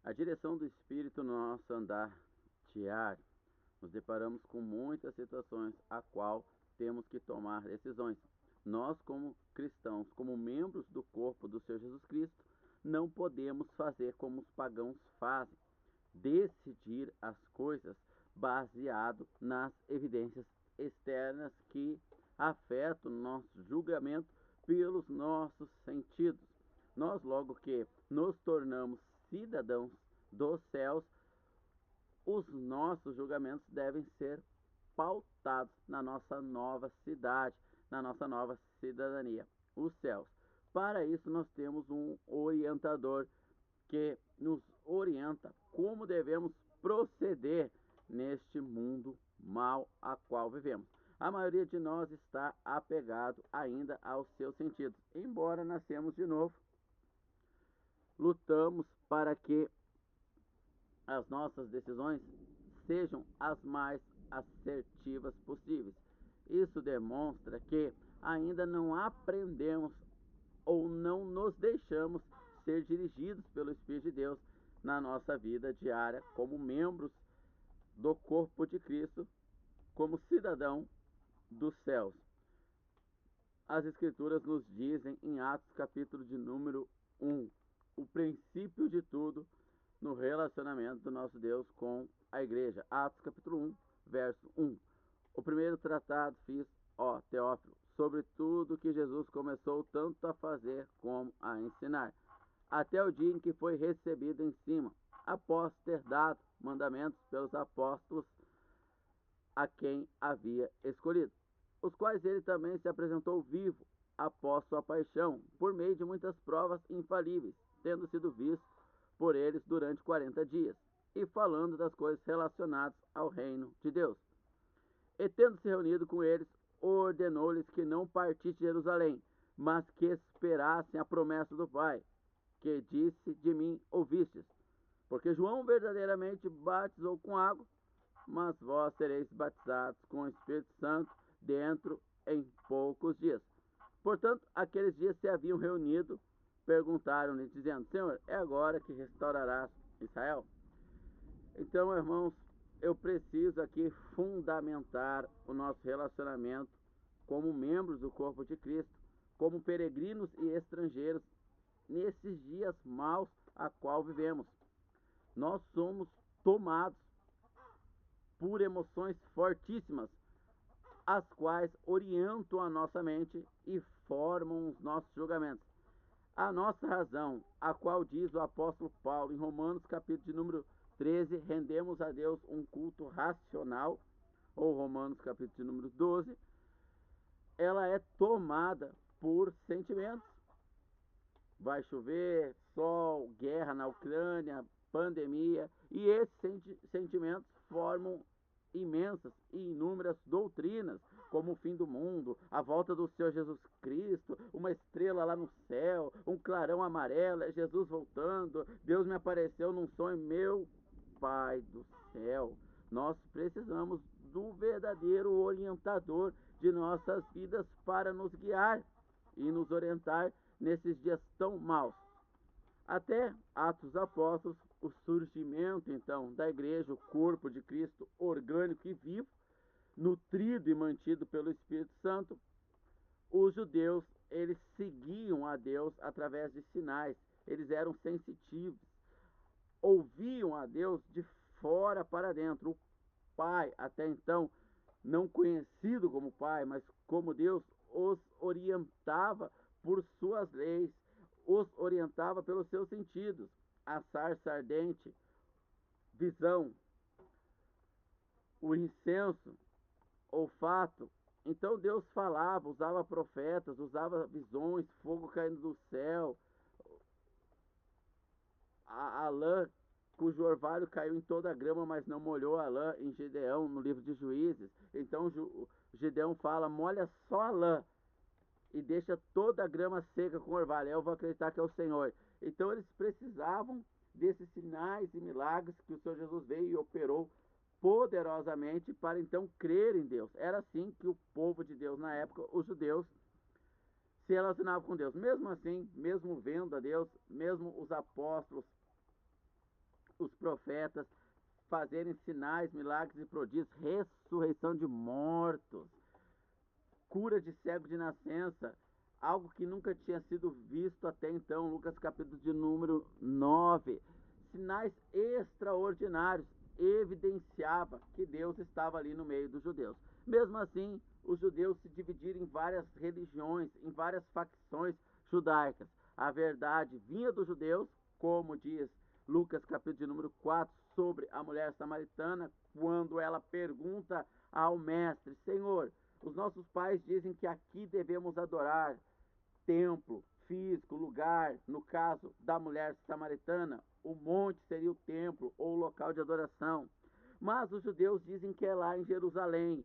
A direção do Espírito no nosso andar diário, nos deparamos com muitas situações a qual temos que tomar decisões. Nós, como cristãos, como membros do corpo do Senhor Jesus Cristo, não podemos fazer como os pagãos fazem, decidir as coisas baseado nas evidências externas que afetam o nosso julgamento pelos nossos sentidos. Nós, logo que nos tornamos cidadãos dos céus, os nossos julgamentos devem ser pautados na nossa nova cidade, na nossa nova cidadania, os céus. Para isso, nós temos um orientador que nos orienta como devemos proceder neste mundo mal a qual vivemos. A maioria de nós está apegado ainda aos seus sentidos. Embora nascemos de novo, lutamos para que as nossas decisões sejam as mais assertivas possíveis. Isso demonstra que ainda não aprendemos ou não nos deixamos ser dirigidos pelo Espírito de Deus na nossa vida diária como membros do corpo de Cristo, como cidadão dos céus. As Escrituras nos dizem em Atos capítulo de número 1, o princípio de tudo no relacionamento do nosso Deus com a igreja. Atos capítulo 1, verso 1. O primeiro tratado fiz, ó Teófilo, sobre tudo que Jesus começou tanto a fazer como a ensinar, até o dia em que foi recebido em cima, após ter dado mandamentos pelos apóstolos a quem havia escolhido, os quais ele também se apresentou vivo após sua paixão, por meio de muitas provas infalíveis, tendo sido visto por eles durante 40 dias, e falando das coisas relacionadas ao reino de Deus. E tendo se reunido com eles, ordenou-lhes que não partissem de Jerusalém, mas que esperassem a promessa do Pai, que disse: de mim ouvistes. Porque João verdadeiramente batizou com água, mas vós sereis batizados com o Espírito Santo dentro em poucos dias. Portanto, aqueles dias se haviam reunido, perguntaram-lhe, dizendo: Senhor, é agora que restaurarás Israel? Então, irmãos, eu preciso aqui fundamentar o nosso relacionamento como membros do corpo de Cristo, como peregrinos e estrangeiros nesses dias maus a qual vivemos. Nós somos tomados por emoções fortíssimas, as quais orientam a nossa mente e formam os nossos julgamentos. A nossa razão, a qual diz o apóstolo Paulo em Romanos capítulo de número 13, rendemos a Deus um culto racional, ou Romanos capítulo de número 12, ela é tomada por sentimentos. Vai chover, sol, guerra na Ucrânia, pandemia, e esses sentimentos formam imensas e inúmeras doutrinas, como o fim do mundo, a volta do Senhor Jesus Cristo, uma estrela lá no céu, um clarão amarelo, é Jesus voltando, Deus me apareceu num sonho, meu Pai do céu. Nós precisamos do verdadeiro orientador de nossas vidas para nos guiar e nos orientar nesses dias tão maus. Até Atos dos Apóstolos, o surgimento então da igreja, o corpo de Cristo orgânico e vivo, nutrido e mantido pelo Espírito Santo, os judeus, eles seguiam a Deus através de sinais, eles eram sensitivos, ouviam a Deus de fora para dentro. O Pai, até então não conhecido como Pai, mas como Deus, os orientava por suas leis, os orientava pelos seus sentidos, a sarça ardente, visão, o incenso, olfato. Então Deus falava, usava profetas, usava visões, fogo caindo do céu, a lã cujo orvalho caiu em toda a grama, mas não molhou a lã, em Gideão, no livro de Juízes. Então Gideão fala: molha só a lã e deixa toda a grama seca com orvalho. Eu vou acreditar que é o Senhor. Então eles precisavam desses sinais e milagres que o Senhor Jesus veio e operou poderosamente para então crer em Deus. Era assim que o povo de Deus na época, os judeus, se relacionavam com Deus. Mesmo assim, mesmo vendo a Deus, mesmo os apóstolos os profetas, fazerem sinais, milagres e prodígios, ressurreição de mortos, cura de cego de nascença, algo que nunca tinha sido visto até então, Lucas capítulo de número 9. Sinais extraordinários evidenciava que Deus estava ali no meio dos judeus. Mesmo assim, os judeus se dividiram em várias religiões, em várias facções judaicas. A verdade vinha dos judeus, como diz Lucas capítulo de número 4, sobre a mulher samaritana, quando ela pergunta ao mestre: Senhor, os nossos pais dizem que aqui devemos adorar, templo, físico, lugar. No caso da mulher samaritana, o monte seria o templo ou o local de adoração. Mas os judeus dizem que é lá em Jerusalém.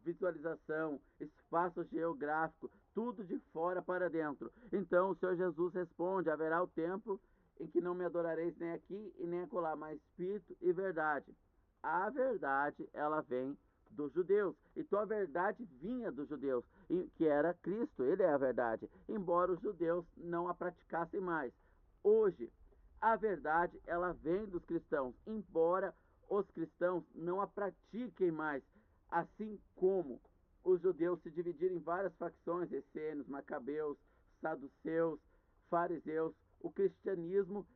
Visualização, espaço geográfico, tudo de fora para dentro. Então o Senhor Jesus responde: haverá o tempo em que não me adorareis nem aqui e nem acolá, mas espírito e verdade. A verdade, ela vem dos judeus. Então a verdade vinha dos judeus, que era Cristo, ele é a verdade, embora os judeus não a praticassem mais. Hoje, a verdade, ela vem dos cristãos, embora os cristãos não a pratiquem mais, assim como os judeus se dividiram em várias facções, essênios, macabeus, saduceus, fariseus. O cristianismo,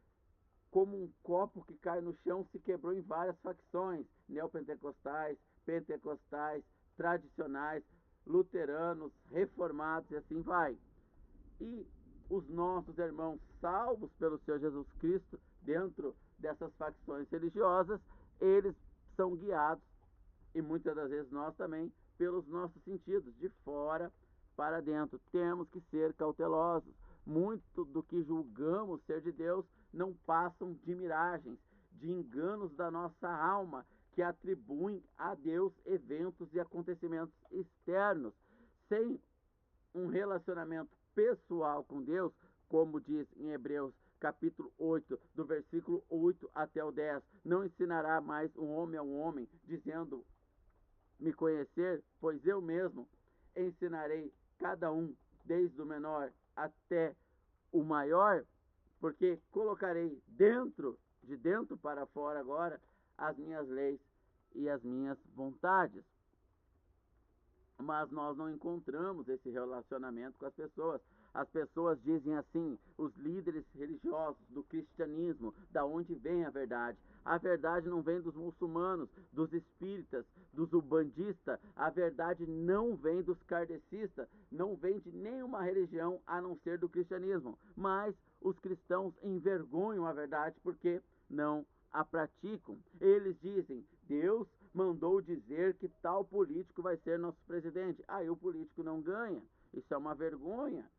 como um copo que cai no chão, se quebrou em várias facções, neopentecostais, pentecostais, tradicionais, luteranos, reformados e assim vai. E os nossos irmãos salvos pelo Senhor Jesus Cristo, dentro dessas facções religiosas, eles são guiados, e muitas das vezes nós também, pelos nossos sentidos, de fora para dentro. Temos que ser cautelosos. Muito do que julgamos ser de Deus não passam de miragens, de enganos da nossa alma, que atribuem a Deus eventos e acontecimentos externos. Sem um relacionamento pessoal com Deus, como diz em Hebreus capítulo 8, do versículo 8 até o 10, não ensinará mais um homem a um homem, dizendo: me conhecer, pois eu mesmo ensinarei cada um, desde o menor até o maior, porque colocarei de dentro para fora agora, as minhas leis e as minhas vontades. Mas nós não encontramos esse relacionamento com as pessoas. As pessoas dizem assim, os líderes religiosos do cristianismo: da onde vem a verdade? A verdade não vem dos muçulmanos, dos espíritas, dos ubandistas. A verdade não vem dos kardecistas, não vem de nenhuma religião a não ser do cristianismo. Mas os cristãos envergonham a verdade porque não a praticam. Eles dizem: Deus mandou dizer que tal político vai ser nosso presidente. Aí o político não ganha. Isso é uma vergonha.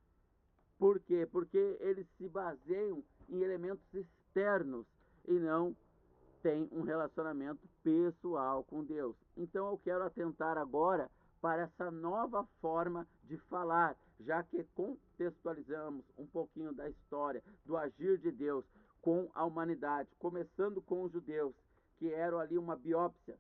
Por quê? Porque eles se baseiam em elementos externos e não têm um relacionamento pessoal com Deus. Então eu quero atentar agora para essa nova forma de falar, já que contextualizamos um pouquinho da história, do agir de Deus com a humanidade, começando com os judeus, que eram ali uma biópsia.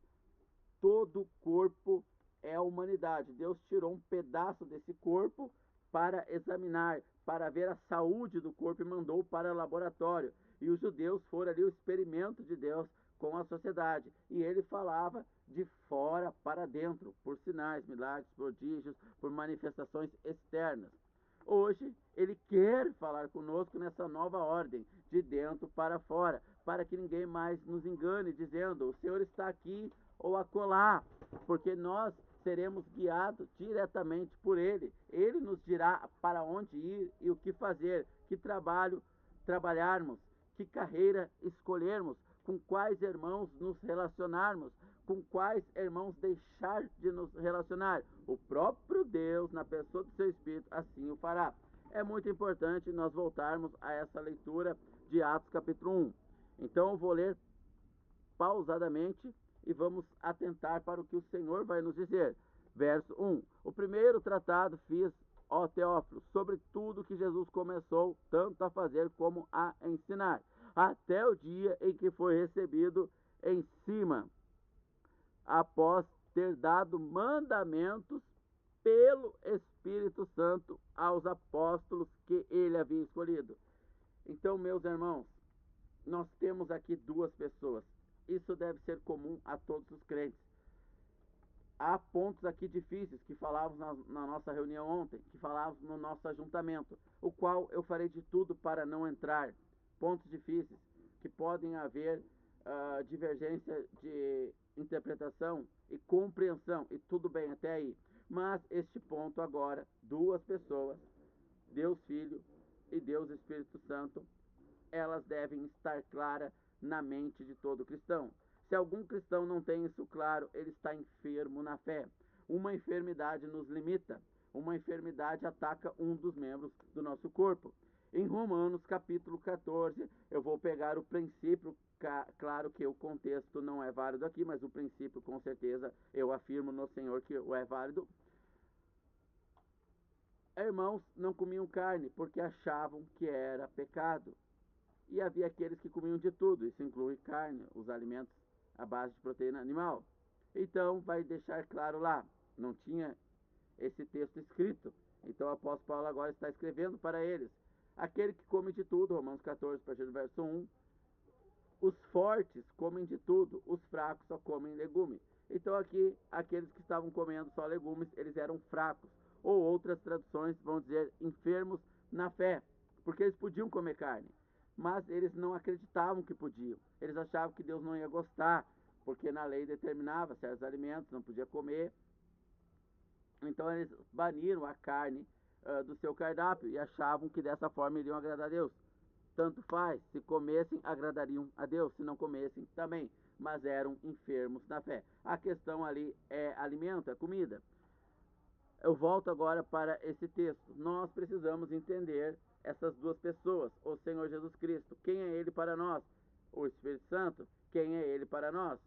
Todo o corpo é a humanidade. Deus tirou um pedaço desse corpo para examinar, para ver a saúde do corpo, e mandou para o laboratório. E os judeus foram ali o experimento de Deus com a sociedade. E ele falava de fora para dentro, por sinais, milagres, prodígios, por manifestações externas. Hoje, ele quer falar conosco nessa nova ordem, de dentro para fora, para que ninguém mais nos engane, dizendo: o Senhor está aqui ou acolá, porque nós seremos guiados diretamente por Ele. Ele nos dirá para onde ir e o que fazer, que trabalho trabalharmos, que carreira escolhermos, com quais irmãos nos relacionarmos, com quais irmãos deixar de nos relacionar. O próprio Deus, na pessoa do seu Espírito, assim o fará. É muito importante nós voltarmos a essa leitura de Atos capítulo 1. Então eu vou ler pausadamente e vamos atentar para o que o Senhor vai nos dizer. Verso 1. O primeiro tratado fiz, ó Teófilo, sobre tudo que Jesus começou tanto a fazer como a ensinar, até o dia em que foi recebido em cima, após ter dado mandamentos pelo Espírito Santo aos apóstolos que ele havia escolhido. Então, meus irmãos, nós temos aqui duas pessoas. Isso deve ser comum a todos os crentes. Há pontos aqui difíceis que falávamos na nossa reunião ontem, que falávamos no nosso ajuntamento, o qual eu farei de tudo para não entrar. Pontos difíceis, que podem haver divergência de interpretação e compreensão, e tudo bem até aí. Mas este ponto agora, duas pessoas, Deus Filho e Deus Espírito Santo, elas devem estar claras na mente de todo cristão. Se algum cristão não tem isso claro, ele está enfermo na fé. Uma enfermidade nos limita. Uma enfermidade ataca um dos membros do nosso corpo. Em Romanos capítulo 14, eu vou pegar o princípio, claro que o contexto não é válido aqui, mas o princípio com certeza eu afirmo no Senhor que é válido. Irmãos não comiam carne porque achavam que era pecado. E havia aqueles que comiam de tudo, isso inclui carne, os alimentos à base de proteína animal. Então, vai deixar claro lá, não tinha esse texto escrito. Então, o apóstolo Paulo agora está escrevendo para eles. Aquele que come de tudo, Romanos 14, a partir do verso 1. Os fortes comem de tudo, os fracos só comem legume. Então, aqui, aqueles que estavam comendo só legumes, eles eram fracos. Ou outras traduções vão dizer enfermos na fé, porque eles podiam comer carne. Mas eles não acreditavam que podiam. Eles achavam que Deus não ia gostar, porque na lei determinava certos alimentos, não podia comer. Então eles baniram a carne do seu cardápio e achavam que dessa forma iriam agradar a Deus. Tanto faz, se comessem, agradariam a Deus, se não comessem, também. Mas eram enfermos na fé. A questão ali é alimento, é comida. Eu volto agora para esse texto. Nós precisamos entender essas duas pessoas, o Senhor Jesus Cristo. Quem é Ele para nós? O Espírito Santo. Quem é Ele para nós?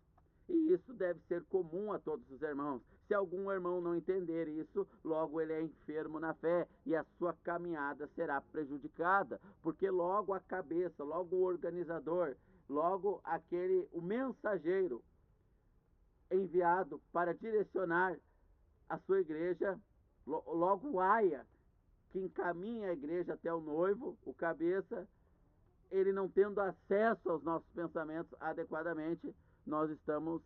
E isso deve ser comum a todos os irmãos. Se algum irmão não entender isso, logo ele é enfermo na fé e a sua caminhada será prejudicada, porque logo a cabeça, logo o organizador, logo o mensageiro enviado para direcionar a sua igreja, logo o aia, que encaminha a igreja até o noivo, o cabeça, ele não tendo acesso aos nossos pensamentos adequadamente, nós estamos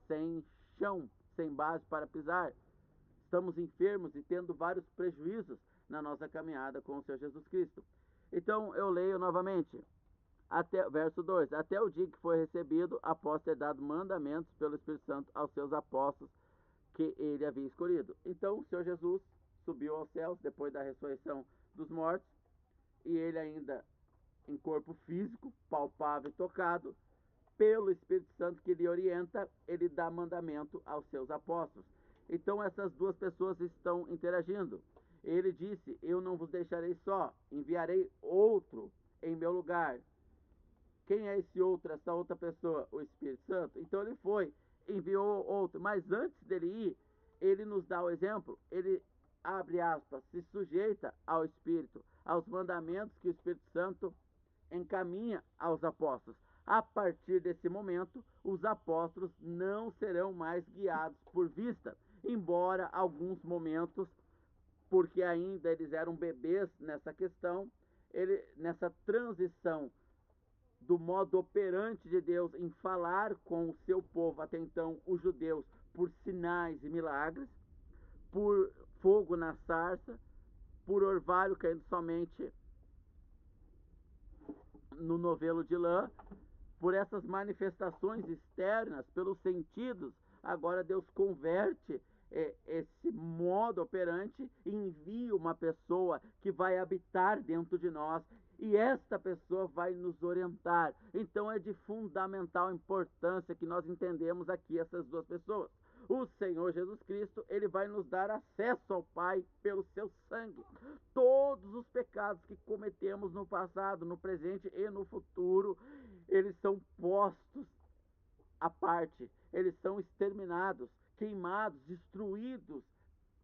sem chão, sem base para pisar. Estamos enfermos e tendo vários prejuízos na nossa caminhada com o Senhor Jesus Cristo. Então eu leio novamente, verso 2: até o dia que foi recebido, após ter dado mandamentos pelo Espírito Santo aos seus apóstolos que ele havia escolhido. Então o Senhor Jesus subiu aos céus depois da ressurreição dos mortos, e ele ainda em corpo físico, palpável e tocado, pelo Espírito Santo que lhe orienta, ele dá mandamento aos seus apóstolos. Então essas duas pessoas estão interagindo. Ele disse: eu não vos deixarei só, enviarei outro em meu lugar. Quem é esse outro, essa outra pessoa? O Espírito Santo. Então ele foi, enviou outro, mas antes dele ir, ele nos dá o exemplo, ele, abre aspas, se sujeita ao Espírito, aos mandamentos que o Espírito Santo encaminha aos apóstolos. A partir desse momento, os apóstolos não serão mais guiados por vista, embora alguns momentos, porque ainda eles eram bebês nessa questão, nessa transição do modo operante de Deus em falar com o seu povo, até então os judeus, por sinais e milagres, por fogo na sarça, por orvalho caindo somente no novelo de lã, por essas manifestações externas, pelos sentidos. Agora Deus converte esse modo operante e envia uma pessoa que vai habitar dentro de nós, e esta pessoa vai nos orientar. Então é de fundamental importância que nós entendemos aqui essas duas pessoas. O Senhor Jesus Cristo, ele vai nos dar acesso ao Pai pelo seu sangue. Todos os pecados que cometemos no passado, no presente e no futuro, eles são postos à parte. Eles são exterminados, queimados, destruídos,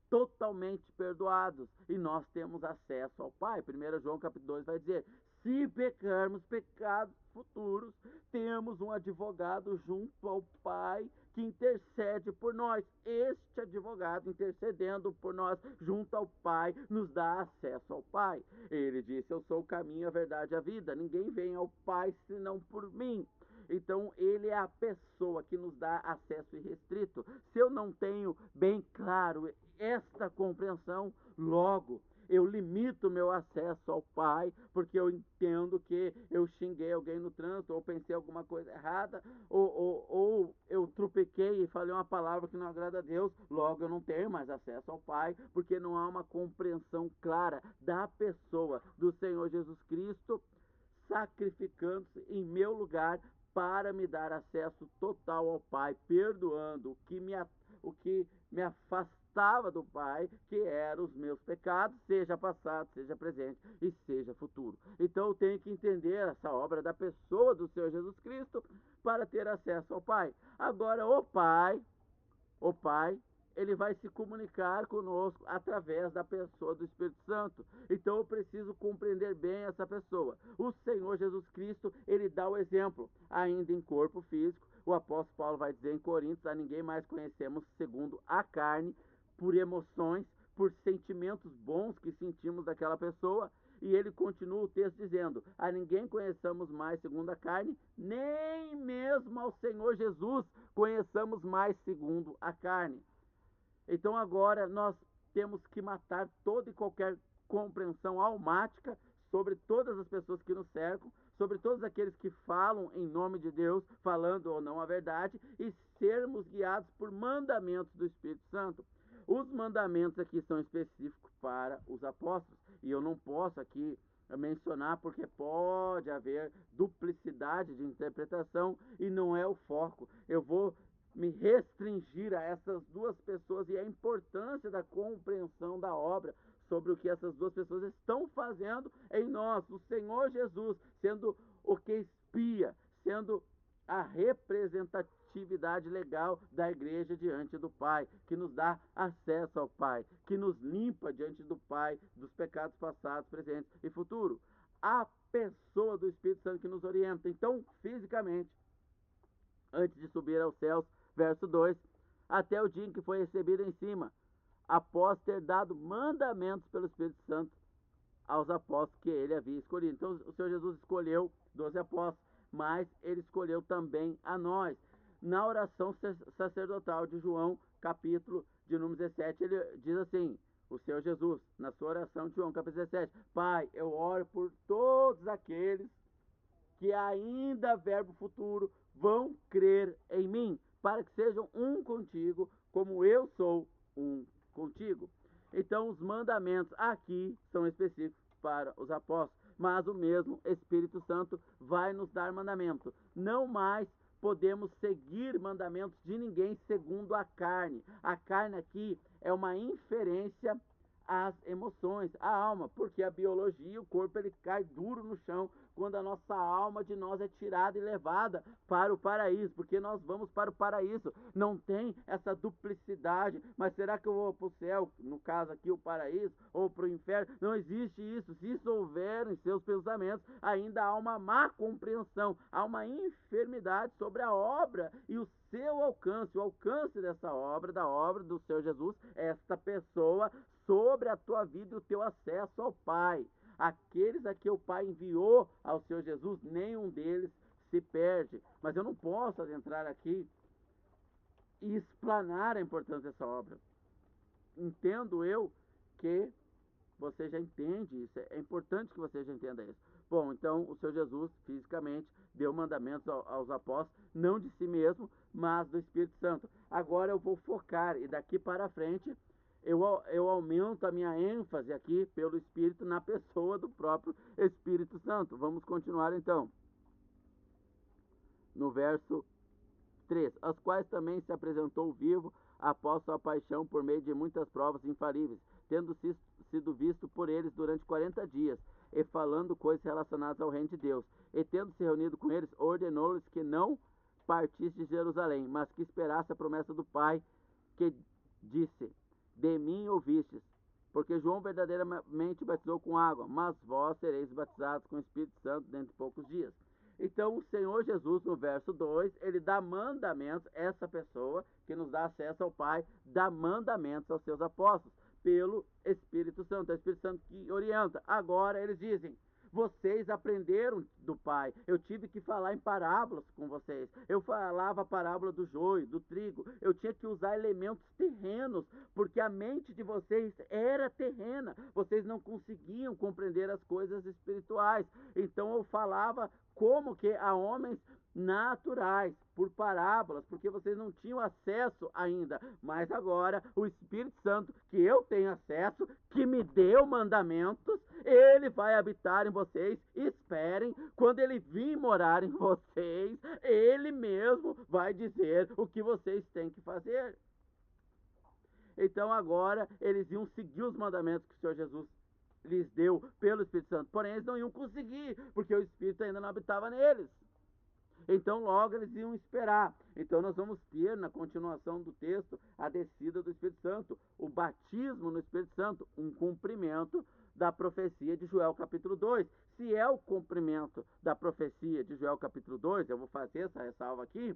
totalmente perdoados. E nós temos acesso ao Pai. 1 João capítulo 2 vai dizer: se pecarmos pecados futuros, temos um advogado junto ao Pai que intercede por nós. Este advogado intercedendo por nós junto ao Pai nos dá acesso ao Pai. Ele disse: eu sou o caminho, a verdade e a vida. Ninguém vem ao Pai senão por mim. Então, ele é a pessoa que nos dá acesso irrestrito. Se eu não tenho bem claro esta compreensão, logo eu limito meu acesso ao Pai, porque eu entendo que eu xinguei alguém no trânsito, ou pensei alguma coisa errada, ou eu tropequei e falei uma palavra que não agrada a Deus, logo eu não tenho mais acesso ao Pai, porque não há uma compreensão clara da pessoa do Senhor Jesus Cristo, sacrificando-se em meu lugar para me dar acesso total ao Pai, perdoando o que me afastava do Pai, que eram os meus pecados, seja passado, seja presente e seja futuro. Então eu tenho que entender essa obra da pessoa do Senhor Jesus Cristo para ter acesso ao Pai. Agora o Pai, ele vai se comunicar conosco através da pessoa do Espírito Santo. Então eu preciso compreender bem essa pessoa. O Senhor Jesus Cristo, ele dá o exemplo, ainda em corpo físico. O apóstolo Paulo vai dizer em Coríntios: a ninguém mais conhecemos segundo a carne, por emoções, por sentimentos bons que sentimos daquela pessoa. E ele continua o texto dizendo: a ninguém conheçamos mais segundo a carne, nem mesmo ao Senhor Jesus conheçamos mais segundo a carne. Então agora nós temos que matar toda e qualquer compreensão almática sobre todas as pessoas que nos cercam, sobre todos aqueles que falam em nome de Deus, falando ou não a verdade, e sermos guiados por mandamentos do Espírito Santo. Os mandamentos aqui são específicos para os apóstolos, e eu não posso aqui mencionar porque pode haver duplicidade de interpretação e não é o foco. Eu vou me restringir a essas duas pessoas e a importância da compreensão da obra sobre o que essas duas pessoas estão fazendo em nós. O Senhor Jesus sendo o que expia, sendo a representatividade legal da igreja diante do Pai, que nos dá acesso ao Pai, que nos limpa diante do Pai dos pecados passados, presentes e futuros. A pessoa do Espírito Santo que nos orienta. Então, fisicamente, antes de subir aos céus, verso 2, até o dia em que foi recebido em cima, após ter dado mandamentos pelo Espírito Santo aos apóstolos que ele havia escolhido. Então o Senhor Jesus escolheu 12 apóstolos, mas ele escolheu também a nós. Na oração sacerdotal de João, capítulo de número 17, ele diz assim, o Senhor Jesus, na sua oração de João, capítulo 17, Pai, eu oro por todos aqueles que ainda, verbo futuro, vão crer em mim, para que sejam um contigo, como eu sou um contigo. Então, os mandamentos aqui são específicos para os apóstolos, mas o mesmo Espírito Santo vai nos dar mandamento. Não mais podemos seguir mandamentos de ninguém segundo a carne. A carne aqui é uma inferência às emoções, à alma, porque a biologia, o corpo, ele cai duro no chão quando a nossa alma de nós é tirada e levada para o paraíso, porque nós vamos para o paraíso. Não tem essa duplicidade, mas será que eu vou para o céu, no caso aqui o paraíso, ou para o inferno? Não existe isso. Se isso houver em seus pensamentos, ainda há uma má compreensão, há uma enfermidade sobre a obra e o seu alcance, o alcance dessa obra, da obra do Senhor Jesus, esta pessoa, sobre a tua vida e o teu acesso ao Pai. Aqueles a que o Pai enviou ao Senhor Jesus, nenhum deles se perde. Mas eu não posso adentrar aqui e explanar a importância dessa obra. Entendo eu que você já entende isso, é importante que você já entenda isso. Bom, então o Senhor Jesus, fisicamente, deu mandamentos aos apóstolos, não de si mesmo, mas do Espírito Santo. Agora eu vou focar, e daqui para frente, eu aumento a minha ênfase aqui pelo Espírito na pessoa do próprio Espírito Santo. Vamos continuar então. No verso 3, as quais também se apresentou vivo após sua paixão por meio de muitas provas infalíveis, tendo sido visto por eles durante 40 dias, e falando coisas relacionadas ao reino de Deus. E tendo se reunido com eles, ordenou-lhes que não partisse de Jerusalém, mas que esperasse a promessa do Pai, que disse, de mim ouvistes, porque João verdadeiramente batizou com água, mas vós sereis batizados com o Espírito Santo dentro de poucos dias. Então, o Senhor Jesus, no verso 2, ele dá mandamentos, essa pessoa que nos dá acesso ao Pai, dá mandamentos aos seus apóstolos, pelo Espírito Santo. É o Espírito Santo que orienta. Agora, eles dizem: vocês aprenderam do Pai. Eu tive que falar em parábolas com vocês. Eu falava a parábola do joio, do trigo. Eu tinha que usar elementos terrenos, porque a mente de vocês era terrena. Vocês não conseguiam compreender as coisas espirituais. Então eu falava como que a homens naturais, por parábolas, porque vocês não tinham acesso ainda. Mas agora o Espírito Santo, que eu tenho acesso, que me deu mandamentos, ele vai habitar em vocês. Esperem, quando ele vir morar em vocês, ele mesmo vai dizer o que vocês têm que fazer. Então agora eles iam seguir os mandamentos que o Senhor Jesus lhes deu pelo Espírito Santo. Porém, eles não iam conseguir, porque o Espírito ainda não habitava neles. Então logo eles iam esperar. Então nós vamos ter, na continuação do texto, a descida do Espírito Santo, o batismo no Espírito Santo, um cumprimento da profecia de Joel capítulo 2. Se é o cumprimento da profecia de Joel capítulo 2, eu vou fazer essa ressalva aqui,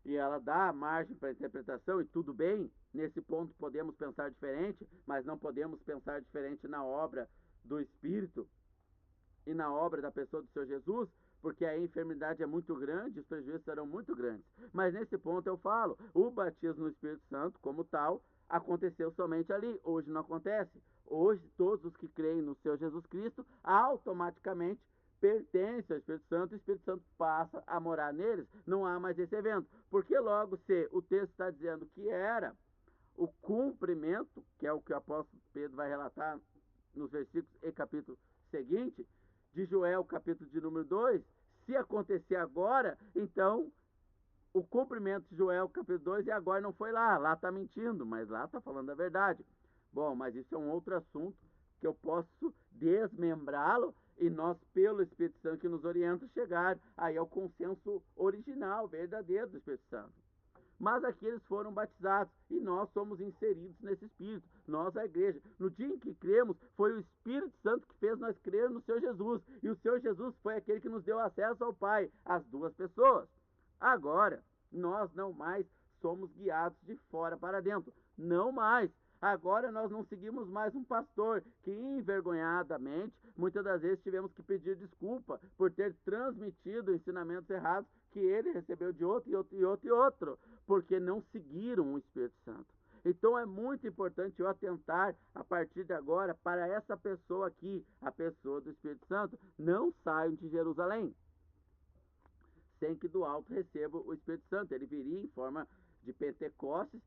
e ela dá margem para interpretação, e tudo bem, nesse ponto podemos pensar diferente, mas não podemos pensar diferente na obra do Espírito e na obra da pessoa do Senhor Jesus, porque a enfermidade é muito grande, os prejuízos serão muito grandes. Mas nesse ponto eu falo, o batismo no Espírito Santo, como tal, aconteceu somente ali. Hoje não acontece. Hoje, todos os que creem no Senhor Jesus Cristo, automaticamente pertencem ao Espírito Santo, e o Espírito Santo passa a morar neles. Não há mais esse evento. Porque logo, se o texto está dizendo que era o cumprimento, que é o que o apóstolo Pedro vai relatar nos versículos e capítulo seguinte, de Joel, capítulo de número 2, se acontecer agora, então o cumprimento de Joel, capítulo 2, e agora não foi lá. Lá está mentindo, mas lá está falando a verdade. Bom, mas isso é um outro assunto que eu posso desmembrá-lo, e nós, pelo Espírito Santo que nos orienta, chegar aí ao consenso original, verdadeiro do Espírito Santo. Mas aqui eles foram batizados e nós somos inseridos nesse Espírito, nós a igreja. No dia em que cremos, foi o Espírito Santo que fez nós crer no Senhor Jesus, e o Senhor Jesus foi aquele que nos deu acesso ao Pai, as duas pessoas. Agora, nós não mais somos guiados de fora para dentro, não mais. Agora nós não seguimos mais um pastor que envergonhadamente, muitas das vezes tivemos que pedir desculpa por ter transmitido ensinamentos errados que ele recebeu de outro e outro e outro e outro, porque não seguiram o Espírito Santo. Então é muito importante eu atentar a partir de agora para essa pessoa aqui, a pessoa do Espírito Santo. Não saiam de Jerusalém sem que do alto receba o Espírito Santo. Ele viria em forma de Pentecostes,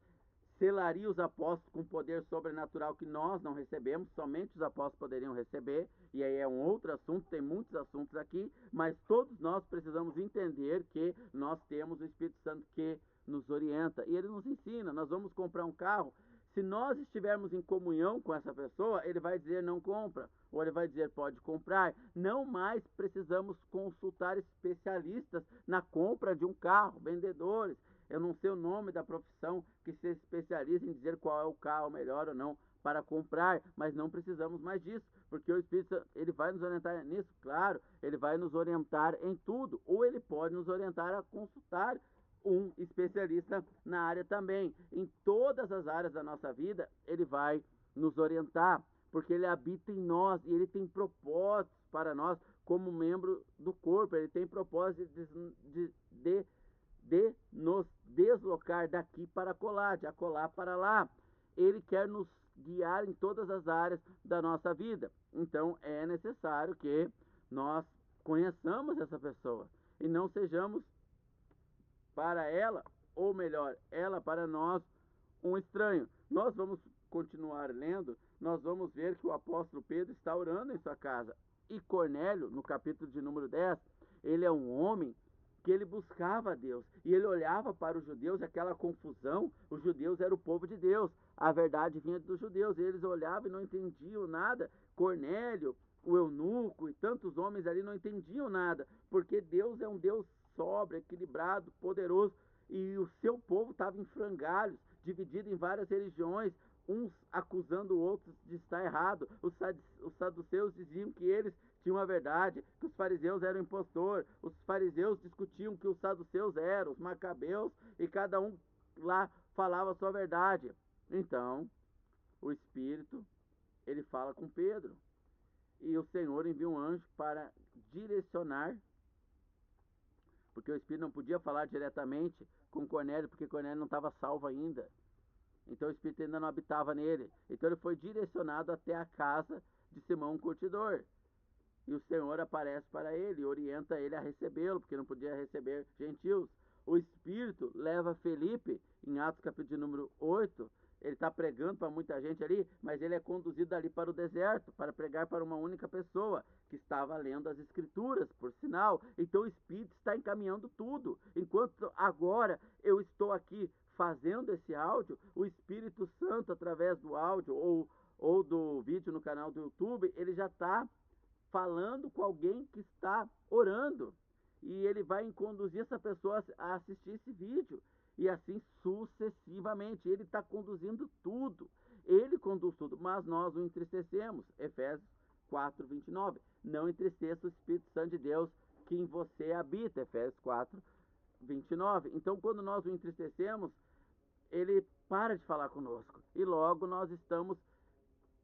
selaria os apóstolos com poder sobrenatural que nós não recebemos, somente os apóstolos poderiam receber, e aí é um outro assunto, tem muitos assuntos aqui, mas todos nós precisamos entender que nós temos o Espírito Santo que nos orienta, e ele nos ensina. Nós vamos comprar um carro, se nós estivermos em comunhão com essa pessoa, ele vai dizer não compra, ou ele vai dizer pode comprar. Não mais precisamos consultar especialistas na compra de um carro, vendedores. Eu não sei o nome da profissão que se especializa em dizer qual é o carro melhor ou não para comprar, mas não precisamos mais disso, porque o Espírito Santo, ele vai nos orientar nisso, claro, ele vai nos orientar em tudo, ou ele pode nos orientar a consultar um especialista na área também. Em todas as áreas da nossa vida, ele vai nos orientar, porque ele habita em nós e ele tem propósitos para nós como membro do corpo. Ele tem propósito de nos deslocar daqui para colar, de acolá para lá. Ele quer nos guiar em todas as áreas da nossa vida. Então é necessário que nós conheçamos essa pessoa e não sejamos para ela, ou melhor, ela para nós, um estranho. Nós vamos continuar lendo, nós vamos ver que o apóstolo Pedro está orando em sua casa. E Cornélio, no capítulo de número 10, ele é um homem que ele buscava a Deus, e ele olhava para os judeus, aquela confusão. Os judeus eram o povo de Deus, a verdade vinha dos judeus, e eles olhavam e não entendiam nada. Cornélio, o eunuco e tantos homens ali não entendiam nada, porque Deus é um Deus sóbrio, equilibrado, poderoso, e o seu povo estava em frangalhos, dividido em várias religiões, uns acusando outros de estar errado. Os saduceus diziam que eles tinham a verdade, que os fariseus eram impostor. Os fariseus discutiam que os saduceus eram, os macabeus, e cada um lá falava a sua verdade. Então, o Espírito, ele fala com Pedro. E o Senhor envia um anjo para direcionar, porque o Espírito não podia falar diretamente com Cornélio, porque Cornélio não estava salvo ainda. Então o Espírito ainda não habitava nele. Então ele foi direcionado até a casa de Simão o curtidor. E o Senhor aparece para ele e orienta ele a recebê-lo, porque não podia receber gentios. O Espírito leva Felipe, em Atos capítulo de número 8, ele está pregando para muita gente ali, mas ele é conduzido ali para o deserto, para pregar para uma única pessoa, que estava lendo as Escrituras, por sinal. Então o Espírito está encaminhando tudo. Enquanto agora eu estou aqui fazendo esse áudio, o Espírito Santo, através do áudio ou do vídeo no canal do YouTube, ele já está falando com alguém que está orando. E ele vai conduzir essa pessoa a assistir esse vídeo. E assim sucessivamente. Ele está conduzindo tudo. Ele conduz tudo, mas nós o entristecemos. Efésios 4, 29. Não entristeça o Espírito Santo de Deus que em você habita. Efésios 4, 29. Então, quando nós o entristecemos, ele para de falar conosco. E logo nós estamos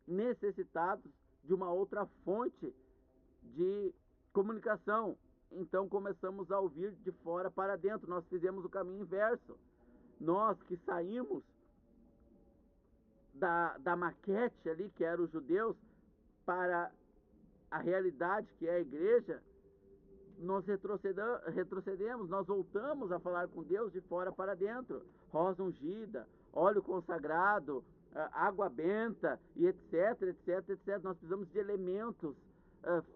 necessitados de uma outra fonte de comunicação. Então começamos a ouvir de fora para dentro. Nós fizemos o caminho inverso. Nós que saímos da maquete ali, que eram os judeus, para a realidade que é a igreja, nós retrocedemos, nós voltamos a falar com Deus de fora para dentro. Rosa ungida, óleo consagrado, água benta, e etc, etc, etc. Nós precisamos de elementos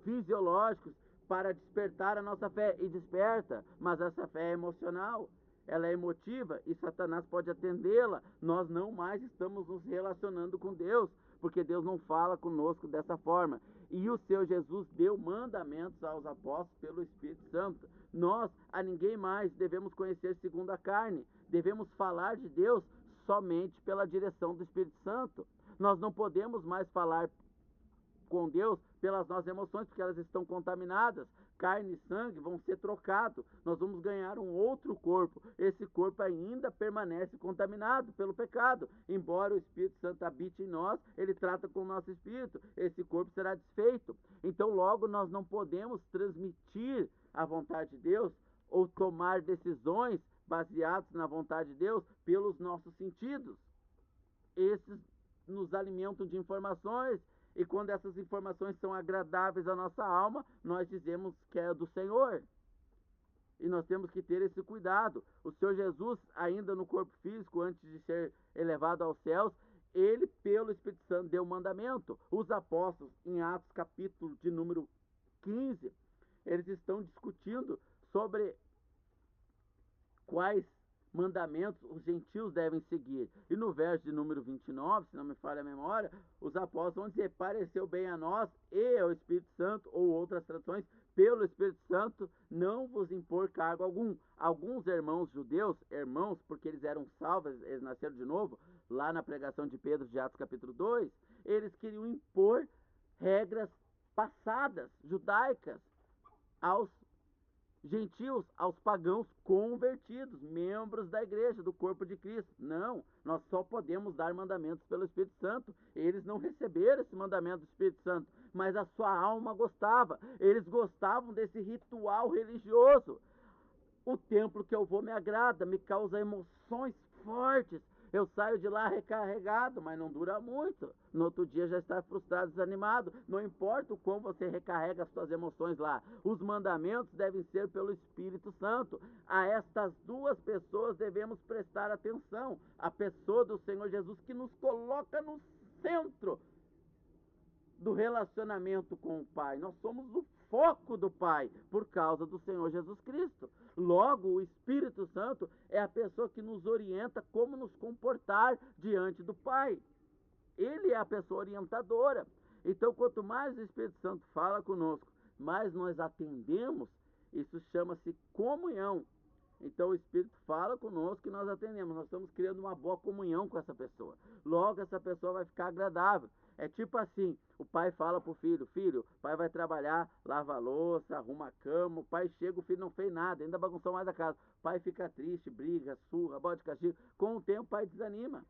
fisiológicos para despertar a nossa fé. E desperta, mas essa fé é emocional, ela é emotiva, e Satanás pode atendê-la. Nós não mais estamos nos relacionando com Deus, porque Deus não fala conosco dessa forma. E o Senhor Jesus deu mandamentos aos apóstolos pelo Espírito Santo. Nós a ninguém mais devemos conhecer segundo a carne. Devemos falar de Deus somente pela direção do Espírito Santo. Nós não podemos mais falar com Deus pelas nossas emoções, porque elas estão contaminadas. Carne e sangue vão ser trocados. Nós vamos ganhar um outro corpo. Esse corpo ainda permanece contaminado pelo pecado. Embora o Espírito Santo habite em nós, ele trata com o nosso espírito. Esse corpo será desfeito. Então logo nós não podemos transmitir a vontade de Deus ou tomar decisões baseadas na vontade de Deus pelos nossos sentidos. Esses nos alimentam de informações, e quando essas informações são agradáveis à nossa alma, nós dizemos que é do Senhor. E nós temos que ter esse cuidado. O Senhor Jesus, ainda no corpo físico, antes de ser elevado aos céus, ele, pelo Espírito Santo, deu mandamento. Os apóstolos, em Atos capítulo de número 15, eles estão discutindo sobre quais mandamentos os gentios devem seguir. E no verso de número 29, se não me falha a memória, os apóstolos vão dizer: pareceu bem a nós e ao Espírito Santo, ou outras traduções, pelo Espírito Santo, não vos impor cargo algum. Alguns irmãos judeus, irmãos porque eles eram salvos, eles nasceram de novo, lá na pregação de Pedro de Atos capítulo 2, eles queriam impor regras passadas, judaicas, aos gentios, aos pagãos convertidos, membros da igreja, do corpo de Cristo. Não, nós só podemos dar mandamentos pelo Espírito Santo. Eles não receberam esse mandamento do Espírito Santo, mas a sua alma gostava. Eles gostavam desse ritual religioso. O templo que eu vou me agrada, me causa emoções fortes. Eu saio de lá recarregado, mas não dura muito. No outro dia já está frustrado, desanimado. Não importa o quão você recarrega as suas emoções lá. Os mandamentos devem ser pelo Espírito Santo. A estas duas pessoas devemos prestar atenção. A pessoa do Senhor Jesus, que nos coloca no centro do relacionamento com o Pai. Nós somos o foco do Pai por causa do Senhor Jesus Cristo. Logo, o Espírito Santo é a pessoa que nos orienta como nos comportar diante do Pai. Ele é a pessoa orientadora. Então, quanto mais o Espírito Santo fala conosco, mais nós atendemos. Isso chama-se comunhão. Então o Espírito fala conosco e nós atendemos. Nós estamos criando uma boa comunhão com essa pessoa. Logo essa pessoa vai ficar agradável. É tipo assim, o pai fala pro filho, filho, o pai vai trabalhar, lava a louça, arruma a cama, o pai chega, o filho não fez nada, ainda bagunçou mais a casa. O pai fica triste, briga, surra, bota de castigo. Com o tempo o pai desanima.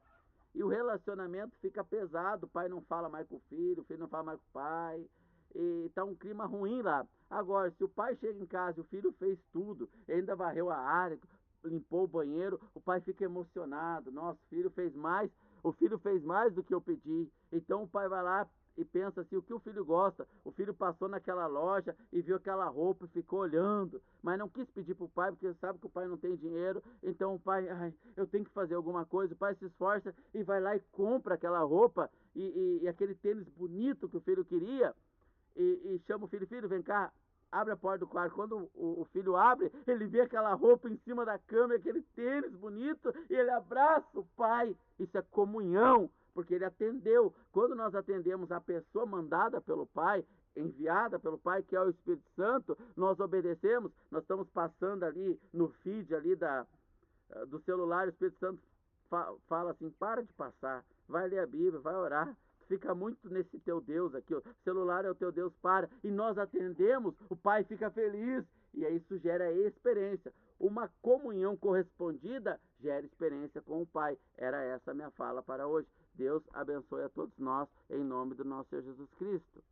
E o relacionamento fica pesado, o pai não fala mais com o filho não fala mais com o pai, e tá um clima ruim lá. Agora, se o pai chega em casa e o filho fez tudo, ainda varreu a área, limpou o banheiro, o pai fica emocionado. Nossa, o filho fez mais do que eu pedi. Então o pai vai lá e pensa assim, o que o filho gosta. O filho passou naquela loja e viu aquela roupa e ficou olhando, mas não quis pedir para o pai, porque sabe que o pai não tem dinheiro. Então o pai, ai, eu tenho que fazer alguma coisa. O pai se esforça e vai lá e compra aquela roupa e aquele tênis bonito que o filho queria, e chama o filho, filho, vem cá, abre a porta do quarto. Quando o filho abre, ele vê aquela roupa em cima da cama, aquele tênis bonito, e ele abraça o pai. Isso é comunhão, porque ele atendeu. Quando nós atendemos a pessoa mandada pelo pai, enviada pelo pai, que é o Espírito Santo, nós obedecemos. Nós estamos passando ali no feed ali do celular, o Espírito Santo fala assim, para de passar, vai ler a Bíblia, vai orar. Fica muito nesse teu Deus aqui, o celular é o teu Deus, para. E nós atendemos, o pai fica feliz. E aí isso gera experiência. Uma comunhão correspondida gera experiência com o pai. Era essa a minha fala para hoje. Deus abençoe a todos nós, em nome do nosso Senhor Jesus Cristo.